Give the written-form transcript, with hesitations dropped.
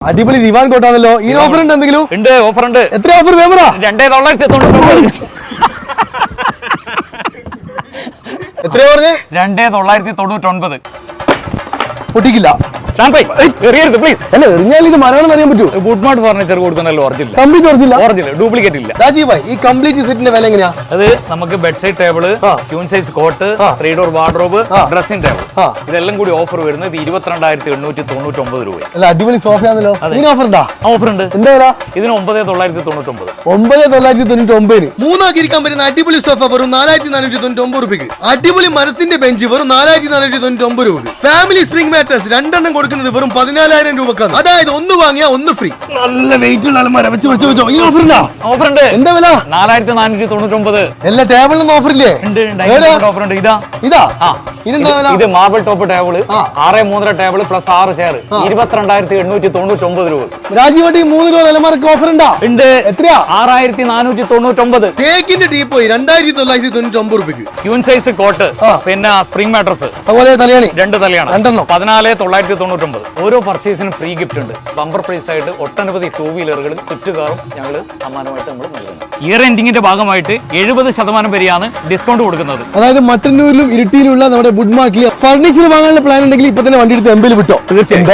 അടിപൊളി ദിവാൻ കോട്ടാണല്ലോ. ഈ ഓഫർ ഉണ്ട് എന്തെങ്കിലും? ഉണ്ട്, ഓഫർ ഉണ്ട്. എത്ര ഓഫർ? 2999. എത്രയാ പറഞ്ഞേ? 2999. പൊട്ടിക്കില്ല. എറിയരുത് പ്ലീസ്. അല്ല, എറിഞ്ഞാൽ ഇത് മലയാളം അറിയാൻ പറ്റുമോ? വുഡ് മാർട്ട് ഫർണിച്ചർ കൊടുക്കുന്നല്ലോ, ഒറിജിനൽ. കംപ്ലീറ്റ് ഒറിജിനൽ, ഡ്യൂപ്ലിക്കേറ്റ് ഇല്ല. രാജീവ് ഭായ്, ഈ കംപ്ലീറ്റ് സെറ്റിന്റെ വില എങ്ങനെയാ? അത് നമുക്ക് bedsheet table, queen size coat, 3 door wardrobe, dressing table, ഇതെല്ലാം കൂടി ഓഫർ വരുന്നത് 22,899 രൂപ. അല്ല, അടിപൊളി സോഫയാണല്ലോ. ഇതിന് ഓഫർ ഉണ്ടാ? ഓഫർ ഉണ്ട്. എന്താ വില? ഇതിന് 9,999. 9,999. മൂന്നാക്കിരിക്കാൻ പറ്റുന്ന അടിപൊളി സോഫ വെറും 4,499 രൂപയ്ക്ക്. അടിപൊളി മരത്തിന്റെ ബെഞ്ച് വെറും 4,499 രൂപയ്ക്ക്. ഫാമിലി സ്പ്രിംഗ് മാട്രസ് 2 എണ്ണം കൊടുക്കുന്നത് വെറും 14,000 രൂപക്കാണ്. അതായത് ഒന്ന് വാങ്ങിയാ ഒന്ന് ഫ്രീ. നല്ല വെയിറ്റ് ഉള്ള അലമാര. വെച്ചോ. ഈ ഓഫർ ഉണ്ടാ? ഓഫർ ഉണ്ട്. എന്താ വില? 4,499. എല്ലാ ടേബിളിനും ഓഫർ ഇല്ലേ? ഓഫർ ഉണ്ട്. ഇതാ ഇത് marble top table, 6.3 table plus 6 chair, 22,899 രൂപ. രാജീവട്ടി 3 രൂപ അലമാരക്ക് ഓഫർ ഉണ്ടാ? ഉണ്ട്. എത്രയാ? 6,499. തേക്കിന്റെ ടീപ്പോയി 2,999 രൂപയ്ക്ക്. ക്യൂൺ സൈസ് കോട്ട്, പിന്നെ സ്പ്രിംഗ് മാട്രസ്, അതുപോലെ തലയാണി 2 തലയാണ് 14,999. ഓരോ പർച്ചേസിനും ഫ്രീ ഗിഫ്റ്റ് ഉണ്ട്. ബമ്പർ പ്രൈസ് ആയിട്ട് ഒട്ടനവധി 2 വീലറുകൾ, സ്വിഫ്റ്റ് കാറും ഞങ്ങൾ സമ്മാനമായിട്ട് നമ്മൾ നൽകുന്നു. ഇയർ എൻഡിങ്ങിന്റെ ഭാഗമായിട്ട് 70% വരെയാണ് ഡിസ്കൗണ്ട് കൊടുക്കുന്നത്. അതായത് മട്ടന്നൂരിലും ഇരിട്ടിയിലുള്ള നമ്മുടെ വുഡ് മാർട്ടിൽ ഫർണിച്ചർ വാങ്ങാനുള്ള പ്ലാൻ ഉണ്ടെങ്കിൽ ഇപ്പൊ തന്നെ വണ്ടി എടുത്ത് എംബിയിൽ വിട്ടോ. തീർച്ചയായും.